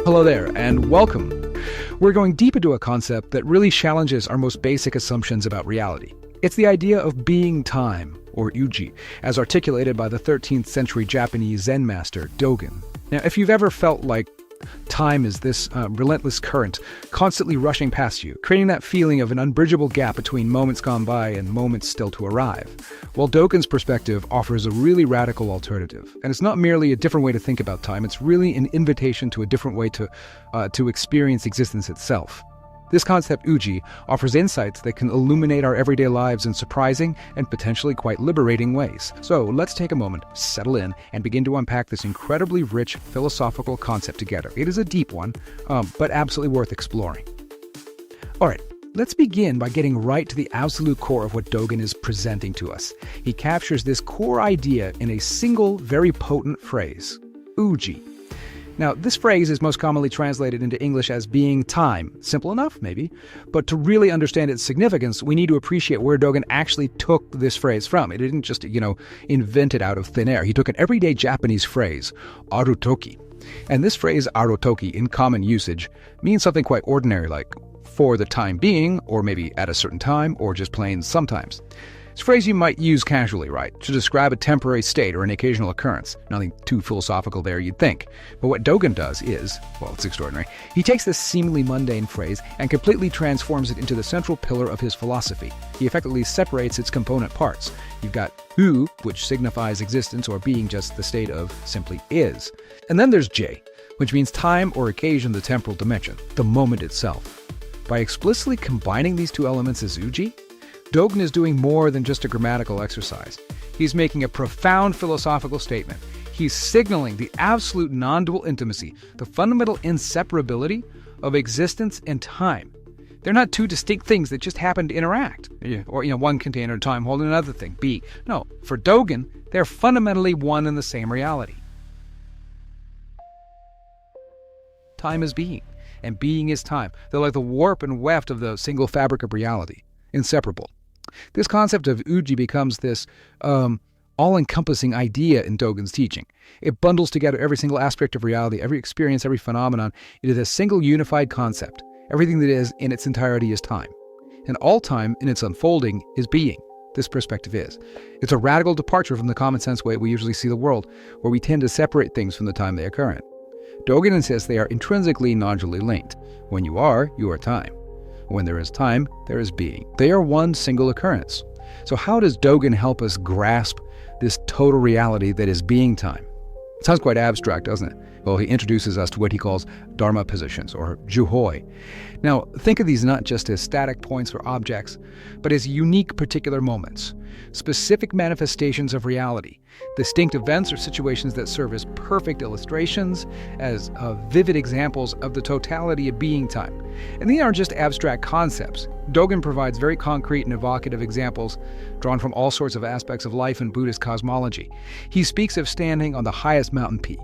Hello there, and welcome. We're going deep into a concept that really challenges our most basic assumptions about reality. It's the idea of being time, or uji, as articulated by the 13th century Japanese Zen master, Dogen. Now, if you've ever felt like time is this relentless current constantly rushing past you, creating that feeling of an unbridgeable gap between moments gone by and moments still to arrive. Well, Dogen's perspective offers a really radical alternative. And it's not merely a different way to think about time, it's really an invitation to a different way to experience existence itself. This concept, uji, offers insights that can illuminate our everyday lives in surprising and potentially quite liberating ways. So let's take a moment, settle in, and begin to unpack this incredibly rich philosophical concept together. It is a deep one, but absolutely worth exploring. All right, let's begin by getting right to the absolute core of what Dogen is presenting to us. He captures this core idea in a single, very potent phrase, uji. Now, this phrase is most commonly translated into English as being time. Simple enough, maybe. But to really understand its significance, we need to appreciate where Dogen actually took this phrase from. It didn't just, invent it out of thin air. He took an everyday Japanese phrase, arutoki. And this phrase, arutoki, in common usage, means something quite ordinary, like for the time being, or maybe at a certain time, or just plain sometimes. It's a phrase you might use casually, right, to describe a temporary state or an occasional occurrence. Nothing too philosophical there, you'd think. But what Dogen does is, well, it's extraordinary. He takes this seemingly mundane phrase and completely transforms it into the central pillar of his philosophy. He effectively separates its component parts. You've got hu, which signifies existence or being just the state of simply is. And then there's jei, which means time or occasion, the temporal dimension, the moment itself. By explicitly combining these two elements as uji, Dogen is doing more than just a grammatical exercise. He's making a profound philosophical statement. He's signaling the absolute non-dual intimacy, the fundamental inseparability of existence and time. They're not two distinct things that just happen to interact. Or, one container of time holding another thing, be. No, for Dogen, they're fundamentally one and the same reality. Time is being, and being is time. They're like the warp and weft of the single fabric of reality, inseparable. This concept of uji becomes this all-encompassing idea in Dogen's teaching. It bundles together every single aspect of reality, every experience, every phenomenon into this single unified concept. Everything that is in its entirety is time. And all time in its unfolding is being. This perspective is. It's a radical departure from the common sense way we usually see the world, where we tend to separate things from the time they occur in. Dogen insists they are intrinsically non-dually linked. When you are time. When there is time, there is being. They are one single occurrence. So how does Dogen help us grasp this total reality that is being time? It sounds quite abstract, doesn't it? Well, he introduces us to what he calls Dharma Positions, or ju-hoi. Now, think of these not just as static points or objects, but as unique particular moments, specific manifestations of reality, distinct events or situations that serve as perfect illustrations, as vivid examples of the totality of being time. And these aren't just abstract concepts. Dogen provides very concrete and evocative examples drawn from all sorts of aspects of life in Buddhist cosmology. He speaks of standing on the highest mountain peak.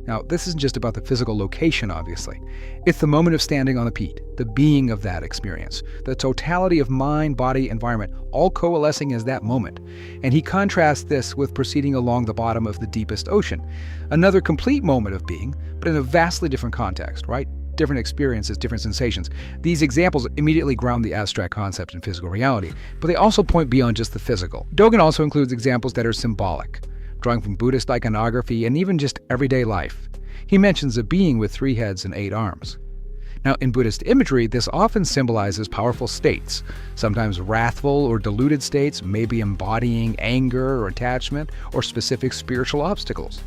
Now, this isn't just about the physical location, obviously. It's the moment of standing on the peak, the being of that experience, the totality of mind, body, environment, all coalescing as that moment. And he contrasts this with proceeding along the bottom of the deepest ocean. Another complete moment of being, but in a vastly different context, right? Different experiences, different sensations. These examples immediately ground the abstract concept in physical reality, but they also point beyond just the physical. Dogen also includes examples that are symbolic, drawing from Buddhist iconography and even just everyday life. He mentions a being with 3 heads and 8 arms. Now, in Buddhist imagery, this often symbolizes powerful states, sometimes wrathful or deluded states, maybe embodying anger or attachment or specific spiritual obstacles.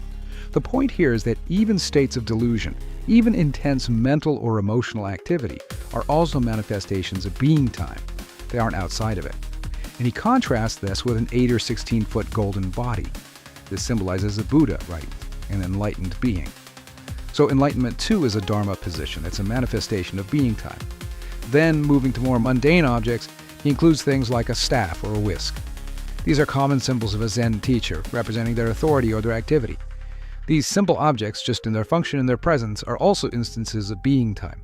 The point here is that even states of delusion, even intense mental or emotional activity, are also manifestations of being time. They aren't outside of it. And he contrasts this with an 8 or 16-foot golden body. This symbolizes a Buddha, right? An enlightened being. So enlightenment too is a Dharma position. It's a manifestation of being time. Then, moving to more mundane objects, he includes things like a staff or a whisk. These are common symbols of a Zen teacher, representing their authority or their activity. These simple objects, just in their function and their presence, are also instances of being time.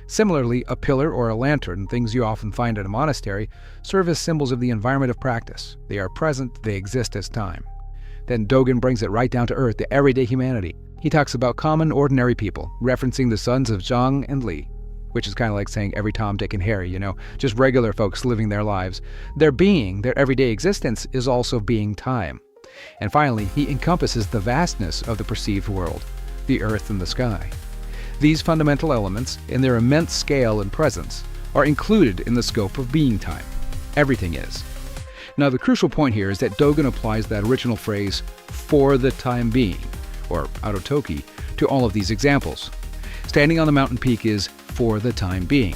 Similarly, a pillar or a lantern, things you often find at a monastery, serve as symbols of the environment of practice. They are present, they exist as time. Then Dogen brings it right down to earth, to everyday humanity. he talks about common, ordinary people, referencing the sons of Zhang and Li, which is kind of like saying every Tom, Dick, and Harry, just regular folks living their lives. Their being, their everyday existence, is also being time. And finally, he encompasses the vastness of the perceived world, the earth and the sky. These fundamental elements, in their immense scale and presence, are included in the scope of being time. Everything is. Now, the crucial point here is that Dogen applies that original phrase, for the time being, or autotoki, to all of these examples. Standing on the mountain peak is for the time being.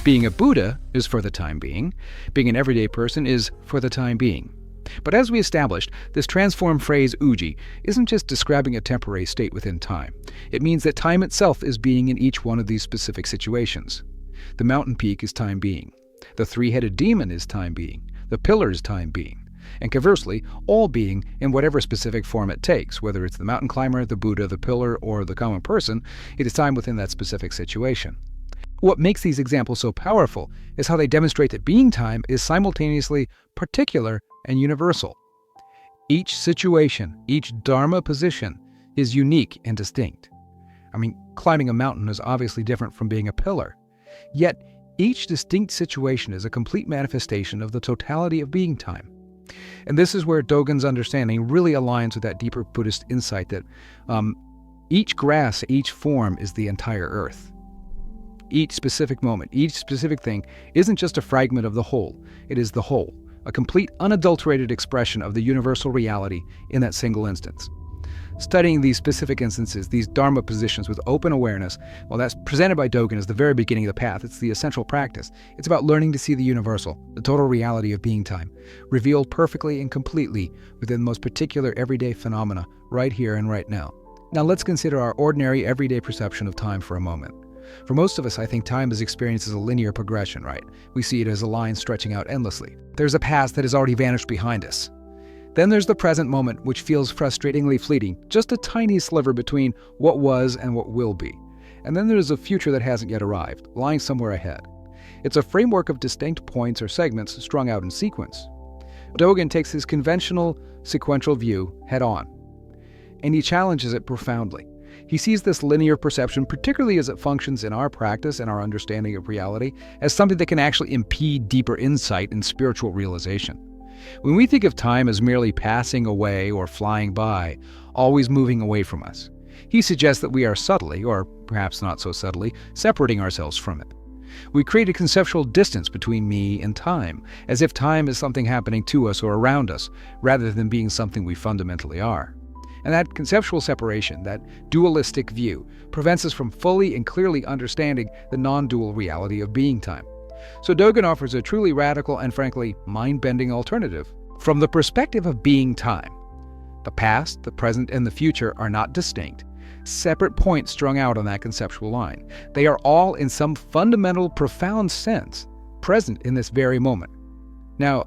Being a Buddha is for the time being. Being an everyday person is for the time being. But as we established, this transformed phrase uji isn't just describing a temporary state within time. It means that time itself is being in each one of these specific situations. The mountain peak is time being. The three-headed demon is time being. The pillar is time being. And conversely, all being in whatever specific form it takes, whether it's the mountain climber, the Buddha, the pillar, or the common person, it is time within that specific situation. What makes these examples so powerful is how they demonstrate that being time is simultaneously particular and universal. Each situation, each Dharma position, is unique and distinct. Climbing a mountain is obviously different from being a pillar. Yet, each distinct situation is a complete manifestation of the totality of being time. And this is where Dogen's understanding really aligns with that deeper Buddhist insight that each grass, each form is the entire earth. Each specific moment, each specific thing isn't just a fragment of the whole, it is the whole, a complete unadulterated expression of the universal reality in that single instance. Studying these specific instances, these Dharma positions with open awareness, well, that's presented by Dogen as the very beginning of the path. It's the essential practice. It's about learning to see the universal, the total reality of being time, revealed perfectly and completely within the most particular everyday phenomena, right here and right now. Now let's consider our ordinary everyday perception of time for a moment. For most of us, I think time is experienced as a linear progression, right? We see it as a line stretching out endlessly. There's a past that has already vanished behind us. Then there's the present moment, which feels frustratingly fleeting, just a tiny sliver between what was and what will be. And then there's a future that hasn't yet arrived, lying somewhere ahead. It's a framework of distinct points or segments strung out in sequence. Dogen takes his conventional sequential view head on, and he challenges it profoundly. He sees this linear perception, particularly as it functions in our practice and our understanding of reality, as something that can actually impede deeper insight and spiritual realization. When we think of time as merely passing away or flying by, always moving away from us, he suggests that we are subtly, or perhaps not so subtly, separating ourselves from it. We create a conceptual distance between me and time, as if time is something happening to us or around us, rather than being something we fundamentally are. And that conceptual separation, that dualistic view, prevents us from fully and clearly understanding the non-dual reality of being time. So Dogen offers a truly radical and frankly mind-bending alternative. From the perspective of being time, the past, the present, and the future are not distinct, separate points strung out on that conceptual line. They are all, in some fundamental, profound sense, present in this very moment. Now,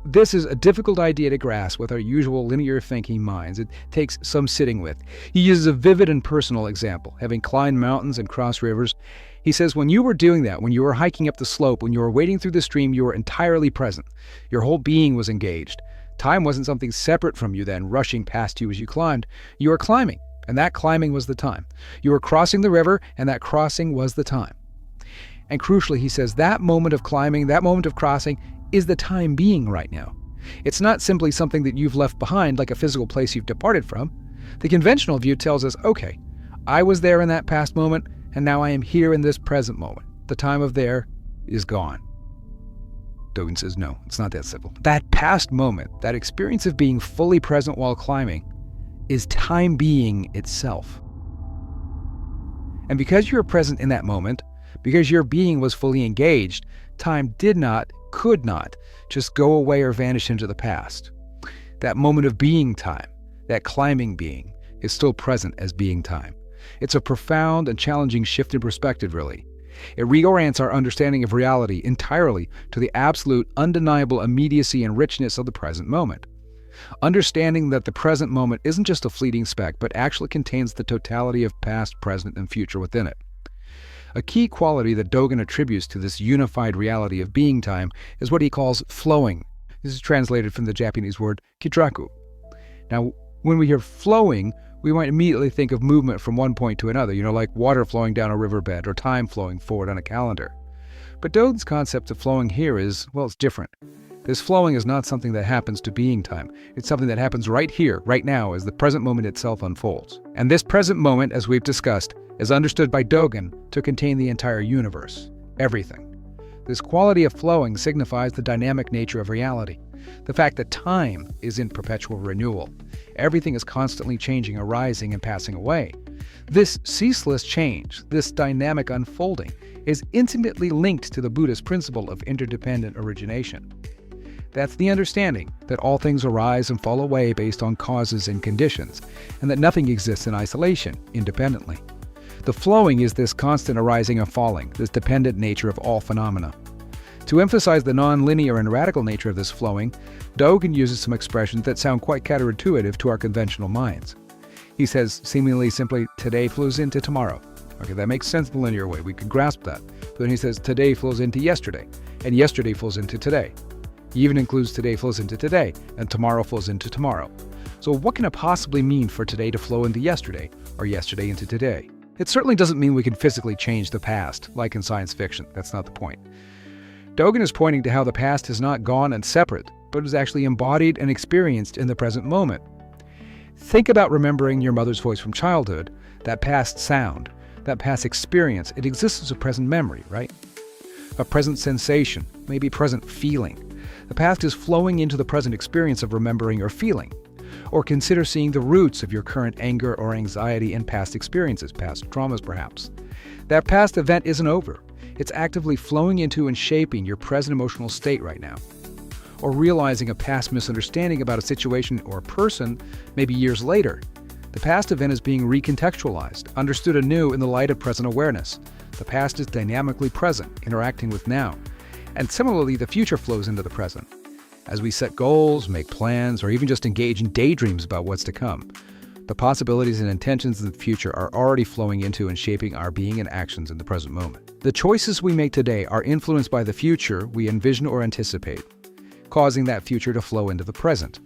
this is a difficult idea to grasp with our usual linear thinking minds. It takes some sitting with. He uses a vivid and personal example, having climbed mountains and crossed rivers. He says, when you were doing that, when you were hiking up the slope, when you were wading through the stream, you were entirely present. Your whole being was engaged. Time wasn't something separate from you then, rushing past you as you climbed. You were climbing, and that climbing was the time. You were crossing the river, and that crossing was the time. And crucially, he says, that moment of climbing, that moment of crossing, is the time being right now. It's not simply something that you've left behind, like a physical place you've departed from. The conventional view tells us, okay, I was there in that past moment, and now I am here in this present moment. The time of there is gone. Dogen says, no, it's not that simple. That past moment, that experience of being fully present while climbing, is time being itself. And because you're present in that moment, because your being was fully engaged, time did not, could not, just go away or vanish into the past. That moment of being time, that climbing being, is still present as being time. It's a profound and challenging shift in perspective, really. It reorients our understanding of reality entirely to the absolute, undeniable immediacy and richness of the present moment. Understanding that the present moment isn't just a fleeting speck, but actually contains the totality of past, present, and future within it. A key quality that Dogen attributes to this unified reality of being time is what he calls flowing. This is translated from the Japanese word Kyōraku. Now, When we hear flowing, we might immediately think of movement from one point to another, like water flowing down a riverbed or time flowing forward on a calendar. But Dogen's concept of flowing here is, it's different. This flowing is not something that happens to being time. It's something that happens right here, right now, as the present moment itself unfolds. And this present moment, as we've discussed, is understood by Dogen to contain the entire universe, everything. This quality of flowing signifies the dynamic nature of reality, the fact that time is in perpetual renewal. Everything is constantly changing, arising, and passing away. This ceaseless change, this dynamic unfolding, is intimately linked to the Buddhist principle of interdependent origination. That's the understanding that all things arise and fall away based on causes and conditions, and that nothing exists in isolation, independently. The flowing is this constant arising and falling, this dependent nature of all phenomena. To emphasize the non-linear and radical nature of this flowing, Dogen uses some expressions that sound quite counterintuitive to our conventional minds. He says, seemingly simply, today flows into tomorrow. Okay, that makes sense in the linear way. We can grasp that. But then he says, today flows into yesterday, and yesterday flows into today. He even includes today flows into today, and tomorrow flows into tomorrow. So what can it possibly mean for today to flow into yesterday, or yesterday into today? It certainly doesn't mean we can physically change the past, like in science fiction. That's not the point. Dogen is pointing to how the past is not gone and separate, but is actually embodied and experienced in the present moment. Think about remembering your mother's voice from childhood, that past sound, that past experience. It exists as a present memory, right? A present sensation, maybe present feeling. The past is flowing into the present experience of remembering or feeling. Or consider seeing the roots of your current anger or anxiety in past experiences, past traumas perhaps. That past event isn't over. It's actively flowing into and shaping your present emotional state right now. Or realizing a past misunderstanding about a situation or a person, maybe years later. The past event is being recontextualized, understood anew in the light of present awareness. The past is dynamically present, interacting with now. And similarly, the future flows into the present. As we set goals, make plans, or even just engage in daydreams about what's to come, the possibilities and intentions of the future are already flowing into and shaping our being and actions in the present moment. The choices we make today are influenced by the future we envision or anticipate, causing that future to flow into the present.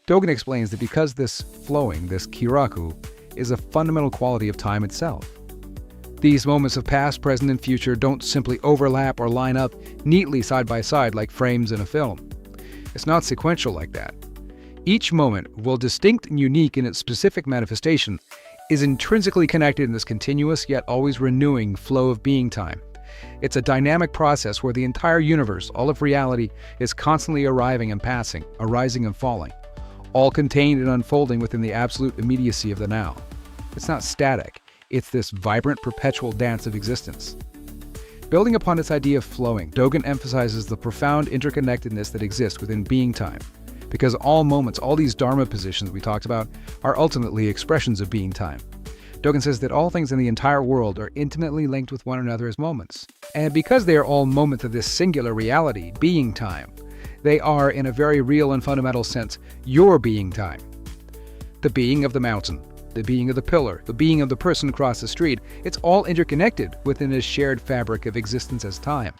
Dogen explains that because this flowing, this Kyōraku, is a fundamental quality of time itself. These moments of past, present, and future don't simply overlap or line up neatly side by side like frames in a film. It's not sequential like that. Each moment, while distinct and unique in its specific manifestation, is intrinsically connected in this continuous yet always renewing flow of being time. It's a dynamic process where the entire universe, all of reality, is constantly arriving and passing, arising and falling, all contained and unfolding within the absolute immediacy of the now. It's not static. It's this vibrant, perpetual dance of existence. Building upon its idea of flowing, Dogen emphasizes the profound interconnectedness that exists within being time, because all moments, all these Dharma positions we talked about, are ultimately expressions of being time. Dogen says that all things in the entire world are intimately linked with one another as moments. And because they are all moments of this singular reality, being time, they are, in a very real and fundamental sense, your being time. The being of the mountain, the being of the pillar, the being of the person across the street, it's all interconnected within this shared fabric of existence as time,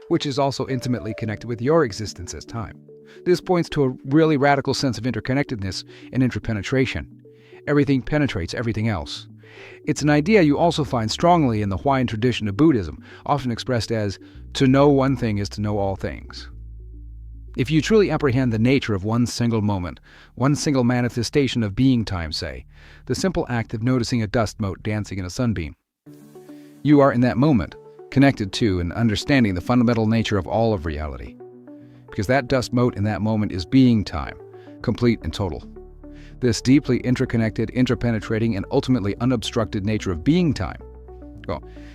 which is also intimately connected with your existence as time. This points to a really radical sense of interconnectedness and interpenetration. Everything penetrates everything else. It's an idea you also find strongly in the Hawaiian tradition of Buddhism, often expressed as, to know one thing is to know all things. If you truly apprehend the nature of one single moment, one single manifestation of being time, say, the simple act of noticing a dust mote dancing in a sunbeam, you are in that moment connected to and understanding the fundamental nature of all of reality. Because that dust mote in that moment is being time, complete and total. This deeply interconnected, interpenetrating, and ultimately unobstructed nature of being time,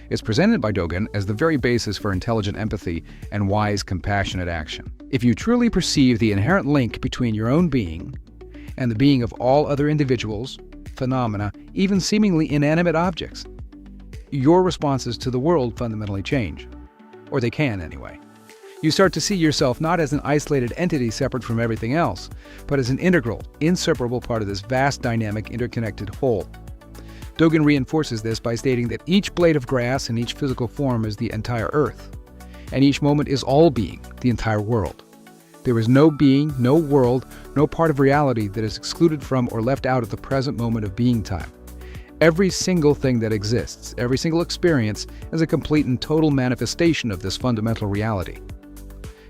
is presented by Dogen as the very basis for intelligent empathy and wise, compassionate action. If you truly perceive the inherent link between your own being and the being of all other individuals, phenomena, even seemingly inanimate objects, your responses to the world fundamentally change. Or they can, anyway. You start to see yourself not as an isolated entity separate from everything else, but as an integral, inseparable part of this vast, dynamic, interconnected whole. Dogen reinforces this by stating that each blade of grass and each physical form is the entire earth, and each moment is all being, the entire world. There is no being, no world, no part of reality that is excluded from or left out of the present moment of being time. Every single thing that exists, every single experience, is a complete and total manifestation of this fundamental reality.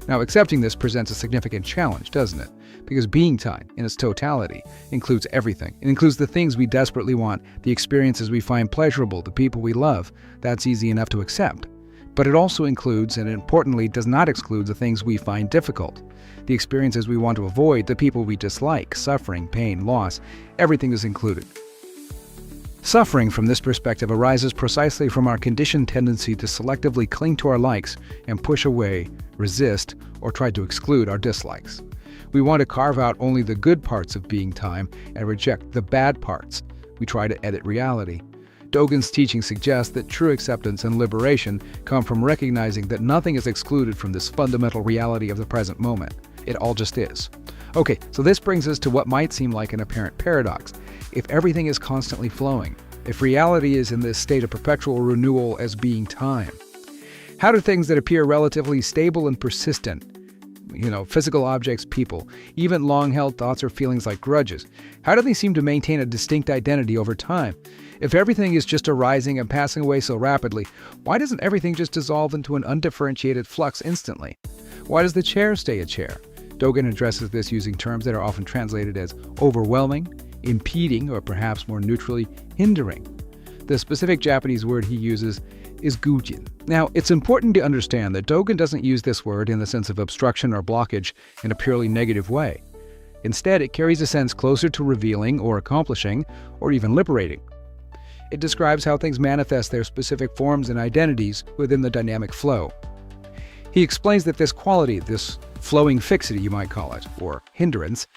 Now, accepting this presents a significant challenge, doesn't it? Because being time, in its totality, includes everything. It includes the things we desperately want, the experiences we find pleasurable, the people we love. That's easy enough to accept. But it also includes, and importantly does not exclude, the things we find difficult. The experiences we want to avoid, the people we dislike, suffering, pain, loss, everything is included. Suffering from this perspective arises precisely from our conditioned tendency to selectively cling to our likes and push away, resist, or try to exclude our dislikes. We want to carve out only the good parts of being time and reject the bad parts. We try to edit reality. Dogen's teaching suggests that true acceptance and liberation come from recognizing that nothing is excluded from this fundamental reality of the present moment. It all just is. Okay, so this brings us to what might seem like an apparent paradox. If everything is constantly flowing, if reality is in this state of perpetual renewal as being time, how do things that appear relatively stable and persistent, physical objects, people, even long-held thoughts or feelings like grudges, how do they seem to maintain a distinct identity over time? If everything is just arising and passing away so rapidly, why doesn't everything just dissolve into an undifferentiated flux instantly? Why does the chair stay a chair? Dogen addresses this using terms that are often translated as overwhelming, impeding, or perhaps more neutrally, hindering. The specific Japanese word he uses is Gujin. Now, it's important to understand that Dogen doesn't use this word in the sense of obstruction or blockage in a purely negative way. Instead, it carries a sense closer to revealing or accomplishing or even liberating. It describes how things manifest their specific forms and identities within the dynamic flow. He explains that this quality, this flowing fixity you might call it, or hindrance,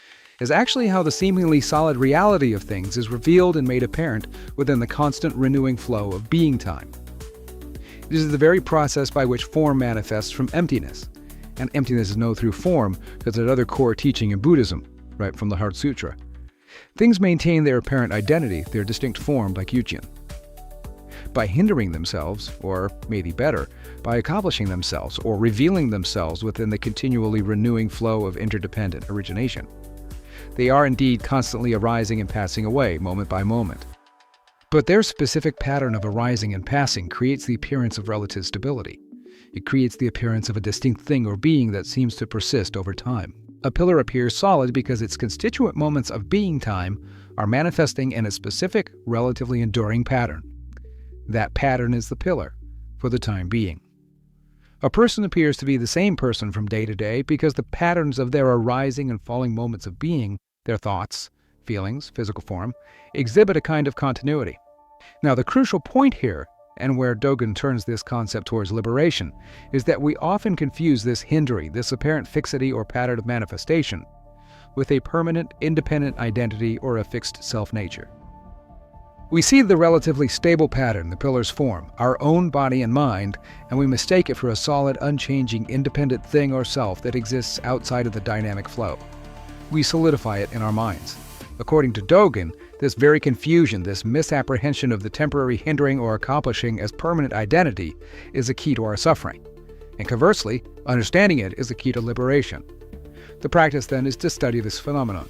is actually how the seemingly solid reality of things is revealed and made apparent within the constant renewing flow of being time. It is the very process by which form manifests from emptiness. And emptiness is known through form because it's another core teaching in Buddhism, right from the Heart Sutra. Things maintain their apparent identity, their distinct form, like Gujin, by hindering themselves, or maybe better, by accomplishing themselves or revealing themselves within the continually renewing flow of interdependent origination. They are indeed constantly arising and passing away, moment by moment. But their specific pattern of arising and passing creates the appearance of relative stability. It creates the appearance of a distinct thing or being that seems to persist over time. A pillar appears solid because its constituent moments of being time are manifesting in a specific, relatively enduring pattern. That pattern is the pillar, for the time being. A person appears to be the same person from day to day because the patterns of their arising and falling moments of being, their thoughts, feelings, physical form, exhibit a kind of continuity. Now, the crucial point here, and where Dogen turns this concept towards liberation, is that we often confuse this hindering, this apparent fixity or pattern of manifestation, with a permanent, independent identity or a fixed self-nature. We see the relatively stable pattern the pillars form, our own body and mind, and we mistake it for a solid, unchanging, independent thing or self that exists outside of the dynamic flow. We solidify it in our minds. According to Dogen, this very confusion, this misapprehension of the temporary hindering or accomplishing as permanent identity is a key to our suffering. And conversely, understanding it is the key to liberation. The practice then is to study this phenomenon.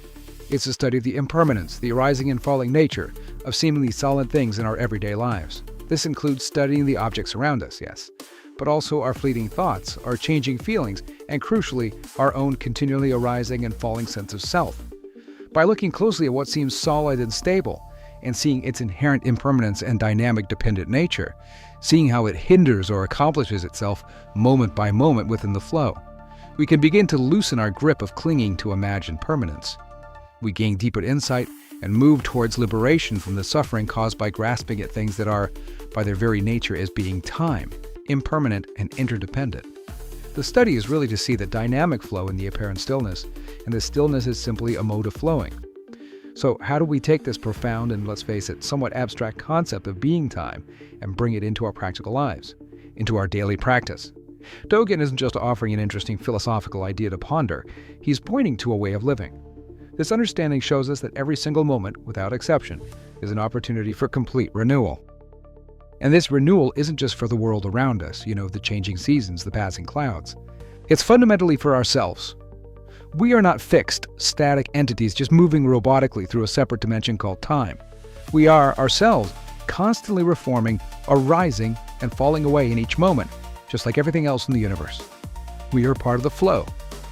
It's to study the impermanence, the arising and falling nature of seemingly solid things in our everyday lives. This includes studying the objects around us, yes, but also our fleeting thoughts, our changing feelings, and crucially, our own continually arising and falling sense of self. By looking closely at what seems solid and stable, and seeing its inherent impermanence and dynamic dependent nature, seeing how it hinders or accomplishes itself moment by moment within the flow, we can begin to loosen our grip of clinging to imagined permanence. We gain deeper insight and move towards liberation from the suffering caused by grasping at things that are, by their very nature, as being time, impermanent, and interdependent. The study is really to see the dynamic flow in the apparent stillness, and the stillness is simply a mode of flowing. So how do we take this profound and, let's face it, somewhat abstract concept of being time and bring it into our practical lives, into our daily practice? Dogen isn't just offering an interesting philosophical idea to ponder, he's pointing to a way of living. This understanding shows us that every single moment, without exception, is an opportunity for complete renewal. And this renewal isn't just for the world around us, the changing seasons, the passing clouds. It's fundamentally for ourselves. We are not fixed, static entities just moving robotically through a separate dimension called time. We are, ourselves, constantly reforming, arising, and falling away in each moment, just like everything else in the universe. We are part of the flow.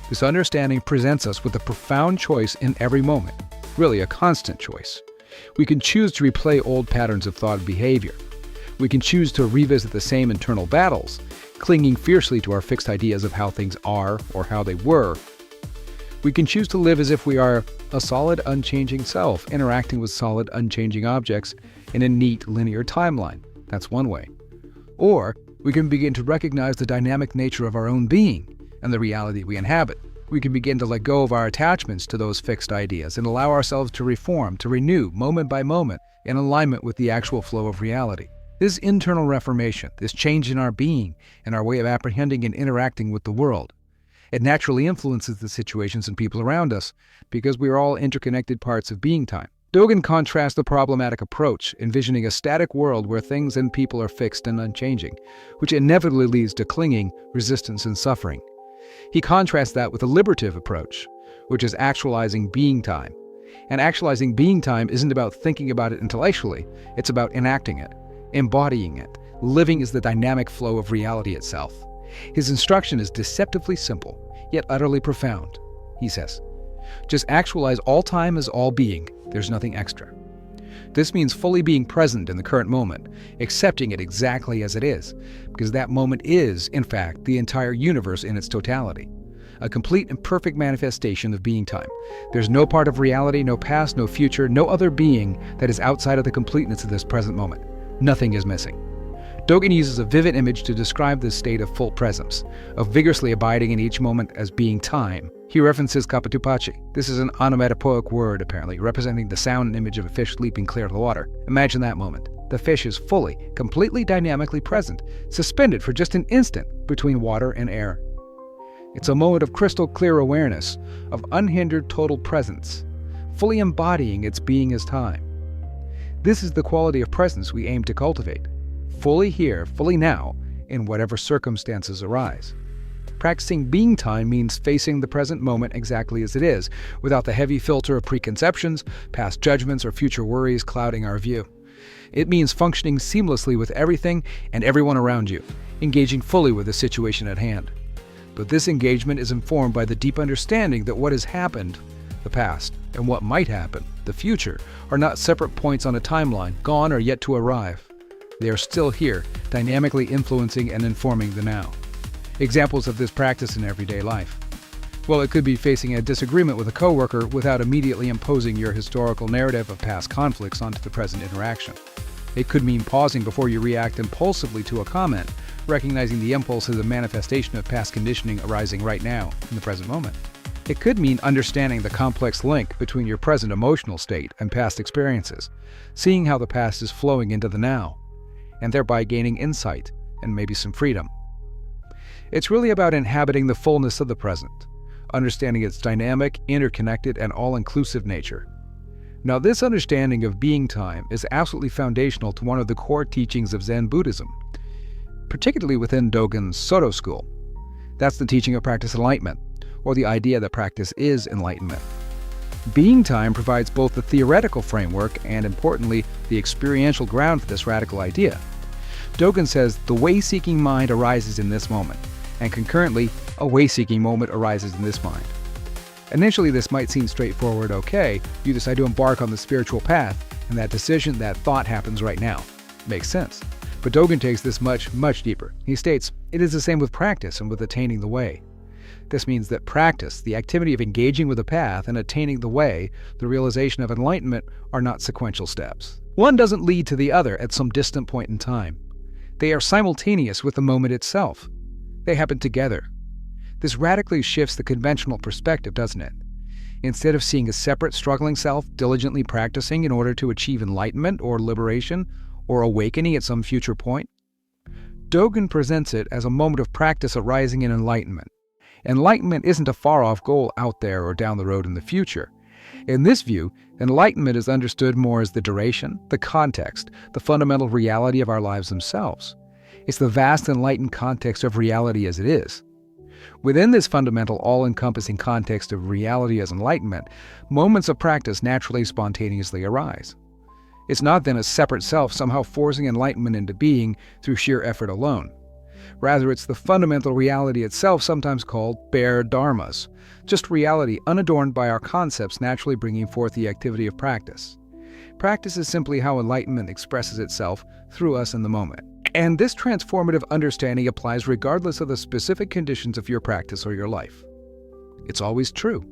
This understanding presents us with a profound choice in every moment, really a constant choice. We can choose to replay old patterns of thought and behavior. We can choose to revisit the same internal battles, clinging fiercely to our fixed ideas of how things are or how they were. We can choose to live as if we are a solid, unchanging self, interacting with solid, unchanging objects in a neat, linear timeline. That's one way. Or we can begin to recognize the dynamic nature of our own being and the reality we inhabit. We can begin to let go of our attachments to those fixed ideas and allow ourselves to reform, to renew, moment by moment, in alignment with the actual flow of reality. This internal reformation, this change in our being and our way of apprehending and interacting with the world, it naturally influences the situations and people around us because we are all interconnected parts of being time. Dogen contrasts the problematic approach, envisioning a static world where things and people are fixed and unchanging, which inevitably leads to clinging, resistance, and suffering. He contrasts that with a liberative approach, which is actualizing being time. And actualizing being time isn't about thinking about it intellectually, it's about enacting it, embodying it, living as the dynamic flow of reality itself. His instruction is deceptively simple, yet utterly profound. He says, just actualize all time as all being, there's nothing extra. This means fully being present in the current moment, accepting it exactly as it is, because that moment is, in fact, the entire universe in its totality. A complete and perfect manifestation of being time. There's no part of reality, no past, no future, no other being that is outside of the completeness of this present moment. Nothing is missing. Dogen uses a vivid image to describe this state of full presence, of vigorously abiding in each moment as being time. He references kapatupachi. This is an onomatopoeic word, apparently, representing the sound and image of a fish leaping clear of the water. Imagine that moment. The fish is fully, completely dynamically present, suspended for just an instant between water and air. It's a moment of crystal clear awareness, of unhindered total presence, fully embodying its being as time. This is the quality of presence we aim to cultivate. Fully here, fully now, in whatever circumstances arise. Practicing being time means facing the present moment exactly as it is, without the heavy filter of preconceptions, past judgments, or future worries clouding our view. It means functioning seamlessly with everything and everyone around you, engaging fully with the situation at hand. But this engagement is informed by the deep understanding that what has happened, the past, and what might happen, the future, are not separate points on a timeline, gone or yet to arrive. They are still here, dynamically influencing and informing the now. Examples of this practice in everyday life. Well, it could be facing a disagreement with a coworker without immediately imposing your historical narrative of past conflicts onto the present interaction. It could mean pausing before you react impulsively to a comment, recognizing the impulse as a manifestation of past conditioning arising right now, in the present moment. It could mean understanding the complex link between your present emotional state and past experiences, seeing how the past is flowing into the now, and thereby gaining insight and maybe some freedom. It's really about inhabiting the fullness of the present, understanding its dynamic, interconnected, and all-inclusive nature. Now, this understanding of being time is absolutely foundational to one of the core teachings of Zen Buddhism, particularly within Dogen's Soto school. That's the teaching of practice enlightenment, or the idea that practice is enlightenment. Being time provides both the theoretical framework and, importantly, the experiential ground for this radical idea. Dogen says the way-seeking mind arises in this moment, and concurrently, a way-seeking moment arises in this mind. Initially, this might seem straightforward, okay, you decide to embark on the spiritual path, and that decision, that thought happens right now. Makes sense. But Dogen takes this much, much deeper. He states, it is the same with practice and with attaining the way. This means that practice, the activity of engaging with the path and attaining the way, the realization of enlightenment, are not sequential steps. One doesn't lead to the other at some distant point in time. They are simultaneous with the moment itself. They happen together. This radically shifts the conventional perspective, doesn't it? Instead of seeing a separate struggling self diligently practicing in order to achieve enlightenment or liberation or awakening at some future point, Dogen presents it as a moment of practice arising in enlightenment. Enlightenment isn't a far-off goal out there or down the road in the future. In this view, enlightenment is understood more as the duration, the context, the fundamental reality of our lives themselves. It's the vast enlightened context of reality as it is. Within this fundamental, all-encompassing context of reality as enlightenment, moments of practice naturally spontaneously arise. It's not then a separate self somehow forcing enlightenment into being through sheer effort alone. Rather, it's the fundamental reality itself, sometimes called bare dharmas, just reality unadorned by our concepts naturally bringing forth the activity of practice. Practice is simply how enlightenment expresses itself through us in the moment. And this transformative understanding applies regardless of the specific conditions of your practice or your life. It's always true.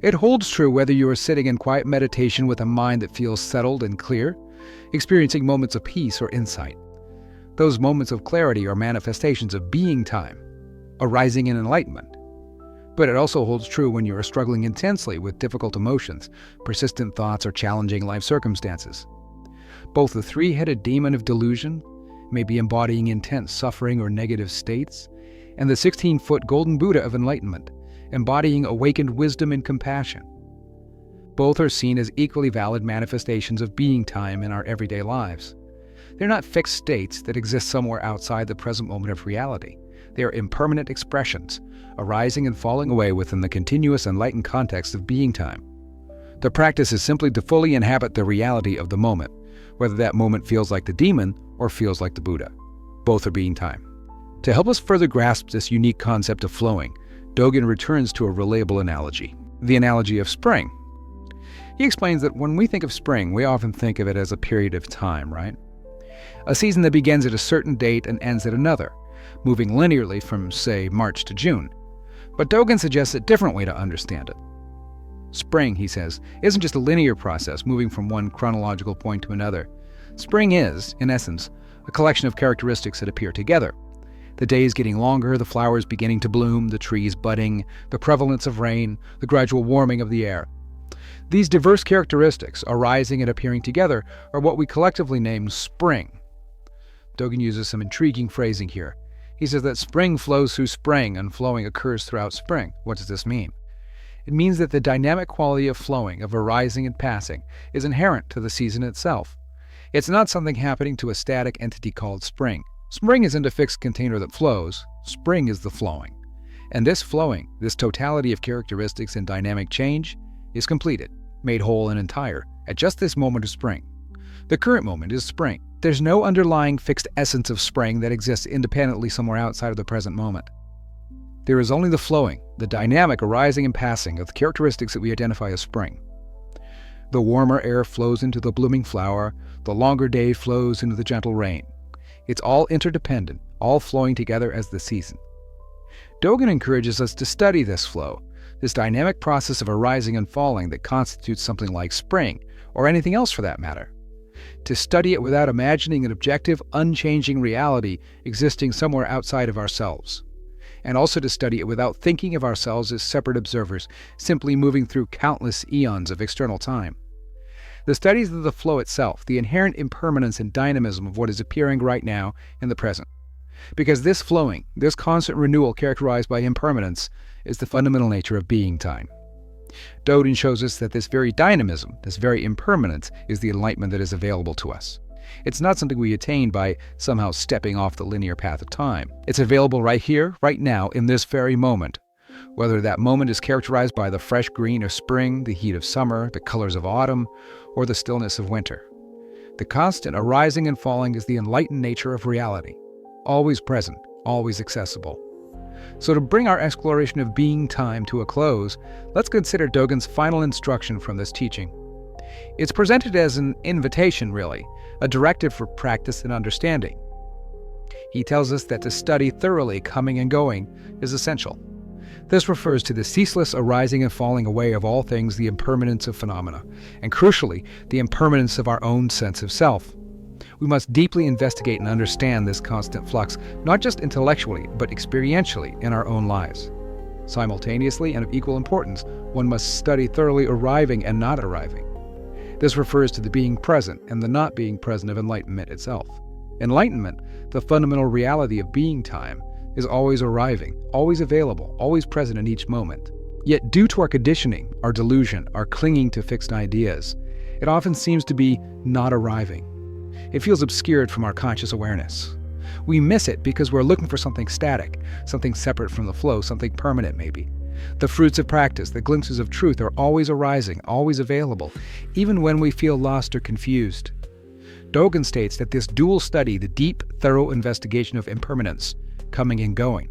It holds true whether you are sitting in quiet meditation with a mind that feels settled and clear, experiencing moments of peace or insight. Those moments of clarity are manifestations of being time, arising in enlightenment. But it also holds true when you are struggling intensely with difficult emotions, persistent thoughts, or challenging life circumstances. Both the three-headed demon of delusion may be embodying intense suffering or negative states, and the 16-foot golden Buddha of enlightenment, embodying awakened wisdom and compassion. Both are seen as equally valid manifestations of being time in our everyday lives. They're not fixed states that exist somewhere outside the present moment of reality. They are impermanent expressions, arising and falling away within the continuous enlightened context of being time. The practice is simply to fully inhabit the reality of the moment, whether that moment feels like the demon or feels like the Buddha. Both are being time. To help us further grasp this unique concept of flowing, Dogen returns to a relatable analogy, the analogy of spring. He explains that when we think of spring, we often think of it as a period of time, right? A season that begins at a certain date and ends at another, moving linearly from, say, March to June. But Dogen suggests a different way to understand it. Spring, he says, isn't just a linear process moving from one chronological point to another. Spring is, in essence, a collection of characteristics that appear together. The days getting longer, the flowers beginning to bloom, the trees budding, the prevalence of rain, the gradual warming of the air. These diverse characteristics, arising and appearing together, are what we collectively name spring. Dogen uses some intriguing phrasing here. He says that spring flows through spring and flowing occurs throughout spring. What does this mean? It means that the dynamic quality of flowing, of arising and passing, is inherent to the season itself. It's not something happening to a static entity called spring. Spring isn't a fixed container that flows. Spring is the flowing. And this flowing, this totality of characteristics and dynamic change, is completed, made whole and entire, at just this moment of spring. The current moment is spring. There's no underlying fixed essence of spring that exists independently somewhere outside of the present moment. There is only the flowing, the dynamic arising and passing of the characteristics that we identify as spring. The warmer air flows into the blooming flower, the longer day flows into the gentle rain. It's all interdependent, all flowing together as the season. Dogen encourages us to study this flow, this dynamic process of arising and falling that constitutes something like spring, or anything else for that matter. To study it without imagining an objective, unchanging reality existing somewhere outside of ourselves. And also to study it without thinking of ourselves as separate observers, simply moving through countless eons of external time. The studies of the flow itself, the inherent impermanence and dynamism of what is appearing right now in the present. Because this flowing, this constant renewal characterized by impermanence, is the fundamental nature of being time. Dogen shows us that this very dynamism, this very impermanence, is the enlightenment that is available to us. It's not something we attain by somehow stepping off the linear path of time. It's available right here, right now, in this very moment. Whether that moment is characterized by the fresh green of spring, the heat of summer, the colors of autumn, or the stillness of winter. The constant arising and falling is the enlightened nature of reality, always present, always accessible. So to bring our exploration of being time to a close, let's consider Dogen's final instruction from this teaching. It's presented as an invitation, really, a directive for practice and understanding. He tells us that to study thoroughly coming and going is essential. This refers to the ceaseless arising and falling away of all things, the impermanence of phenomena, and crucially, the impermanence of our own sense of self. We must deeply investigate and understand this constant flux, not just intellectually, but experientially in our own lives. Simultaneously, and of equal importance, one must study thoroughly arriving and not arriving. This refers to the being present and the not being present of enlightenment itself. Enlightenment, the fundamental reality of being time, is always arriving, always available, always present in each moment. Yet due to our conditioning, our delusion, our clinging to fixed ideas, it often seems to be not arriving. It feels obscured from our conscious awareness. We miss it because we're looking for something static, something separate from the flow, something permanent maybe. The fruits of practice, the glimpses of truth are always arising, always available, even when we feel lost or confused. Dogen states that this dual study, the deep, thorough investigation of impermanence, coming and going,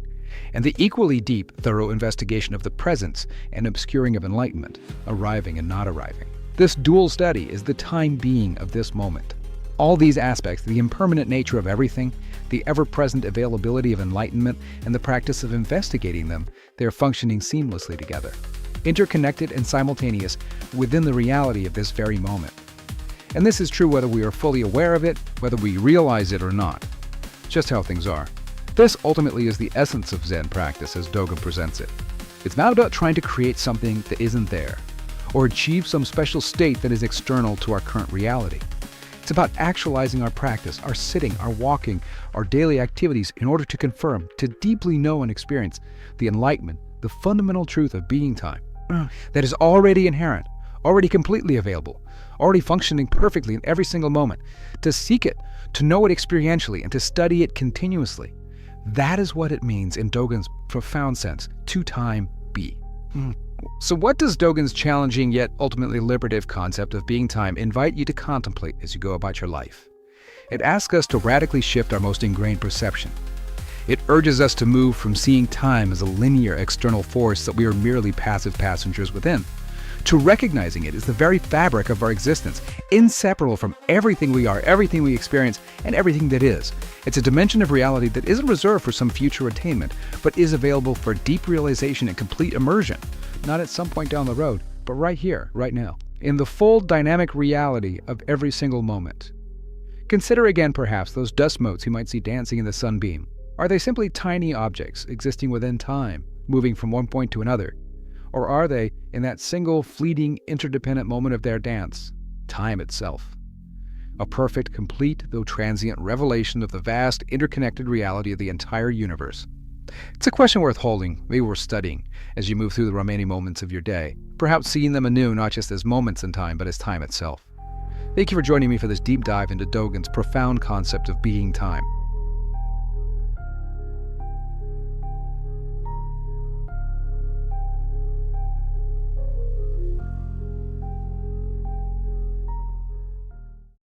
and the equally deep, thorough investigation of the presence and obscuring of enlightenment, arriving and not arriving. This dual study is the time being of this moment. All these aspects, the impermanent nature of everything, the ever-present availability of enlightenment, and the practice of investigating them, they are functioning seamlessly together, interconnected and simultaneous within the reality of this very moment. And this is true whether we are fully aware of it, whether we realize it or not. It's just how things are. This ultimately is the essence of Zen practice as Dogen presents it. It's not about trying to create something that isn't there, or achieve some special state that is external to our current reality. It's about actualizing our practice, our sitting, our walking, our daily activities in order to confirm, to deeply know and experience the enlightenment, the fundamental truth of being time that is already inherent, already completely available, already functioning perfectly in every single moment, to seek it, to know it experientially, and to study it continuously. That is what it means in Dogen's profound sense, to time be. So what does Dogen's challenging yet ultimately liberative concept of being time invite you to contemplate as you go about your life? It asks us to radically shift our most ingrained perception. It urges us to move from seeing time as a linear external force that we are merely passive passengers within, to recognizing it as the very fabric of our existence, inseparable from everything we are, everything we experience, and everything that is. It's a dimension of reality that isn't reserved for some future attainment, but is available for deep realization and complete immersion, not at some point down the road, but right here, right now, in the full dynamic reality of every single moment. Consider again, perhaps, those dust motes you might see dancing in the sunbeam. Are they simply tiny objects existing within time, moving from one point to another? Or are they, in that single, fleeting, interdependent moment of their dance, time itself? A perfect, complete, though transient revelation of the vast, interconnected reality of the entire universe. It's a question worth holding, maybe worth studying, as you move through the remaining moments of your day, perhaps seeing them anew not just as moments in time, but as time itself. Thank you for joining me for this deep dive into Dogen's profound concept of being time.